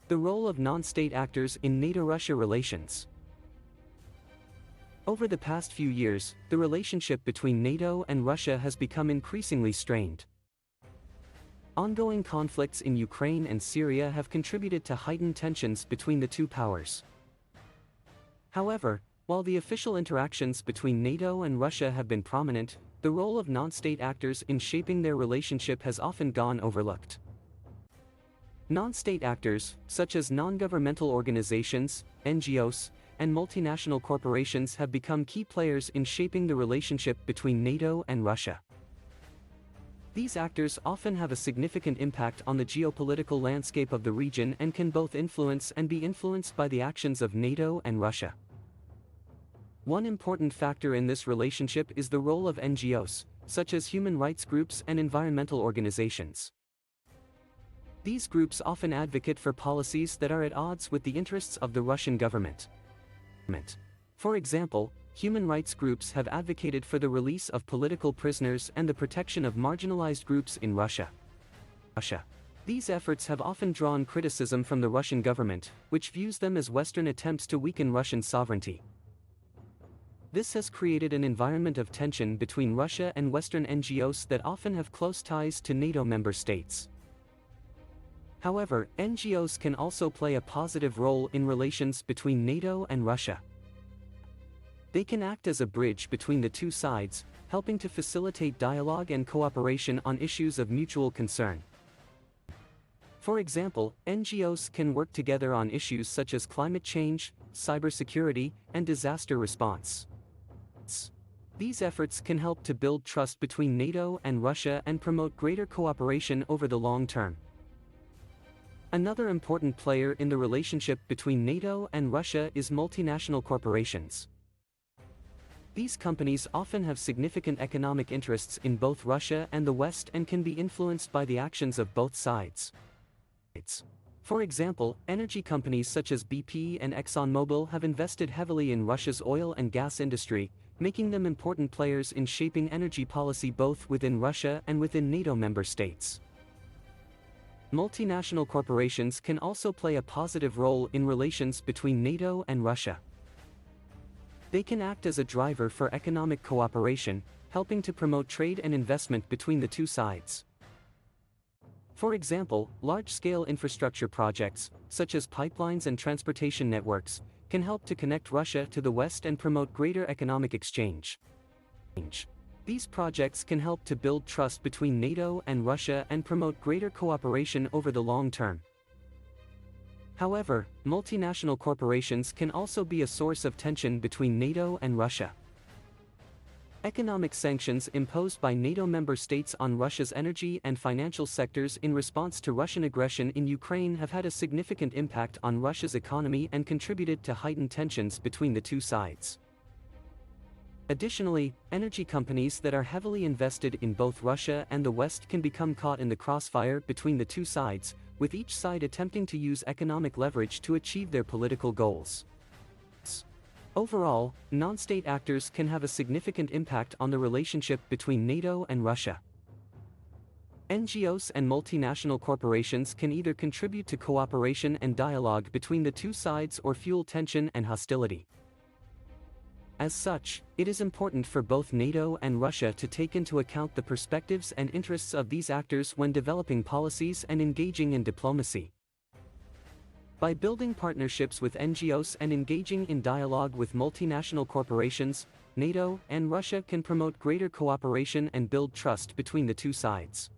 The role of non-state actors in NATO-Russia relations. Over the past few years, the relationship between NATO and Russia has become increasingly strained. Ongoing conflicts in Ukraine and Syria have contributed to heightened tensions between the two powers. However, while the official interactions between NATO and Russia have been prominent, the role of non-state actors in shaping their relationship has often gone overlooked. Non-state actors, such as non-governmental organizations, NGOs, and multinational corporations have become key players in shaping the relationship between NATO and Russia. These actors often have a significant impact on the geopolitical landscape of the region and can both influence and be influenced by the actions of NATO and Russia. One important factor in this relationship is the role of NGOs, such as human rights groups and environmental organizations. These groups often advocate for policies that are at odds with the interests of the Russian government. For example, human rights groups have advocated for the release of political prisoners and the protection of marginalized groups in Russia. These efforts have often drawn criticism from the Russian government, which views them as Western attempts to weaken Russian sovereignty. This has created an environment of tension between Russia and Western NGOs that often have close ties to NATO member states. However, NGOs can also play a positive role in relations between NATO and Russia. They can act as a bridge between the two sides, helping to facilitate dialogue and cooperation on issues of mutual concern. For example, NGOs can work together on issues such as climate change, cybersecurity, and disaster response. These efforts can help to build trust between NATO and Russia and promote greater cooperation over the long term. Another important player in the relationship between NATO and Russia is multinational corporations. These companies often have significant economic interests in both Russia and the West and can be influenced by the actions of both sides. For example, energy companies such as BP and ExxonMobil have invested heavily in Russia's oil and gas industry, making them important players in shaping energy policy both within Russia and within NATO member states. Multinational corporations can also play a positive role in relations between NATO and Russia. They can act as a driver for economic cooperation, helping to promote trade and investment between the two sides. For example, large-scale infrastructure projects, such as pipelines and transportation networks, can help to connect Russia to the West and promote greater economic exchange. These projects can help to build trust between NATO and Russia and promote greater cooperation over the long term. However, multinational corporations can also be a source of tension between NATO and Russia. Economic sanctions imposed by NATO member states on Russia's energy and financial sectors in response to Russian aggression in Ukraine have had a significant impact on Russia's economy and contributed to heightened tensions between the two sides. Additionally, energy companies that are heavily invested in both Russia and the West can become caught in the crossfire between the two sides, with each side attempting to use economic leverage to achieve their political goals. Overall, non-state actors can have a significant impact on the relationship between NATO and Russia. NGOs and multinational corporations can either contribute to cooperation and dialogue between the two sides or fuel tension and hostility. As such, it is important for both NATO and Russia to take into account the perspectives and interests of these actors when developing policies and engaging in diplomacy. By building partnerships with NGOs and engaging in dialogue with multinational corporations, NATO and Russia can promote greater cooperation and build trust between the two sides.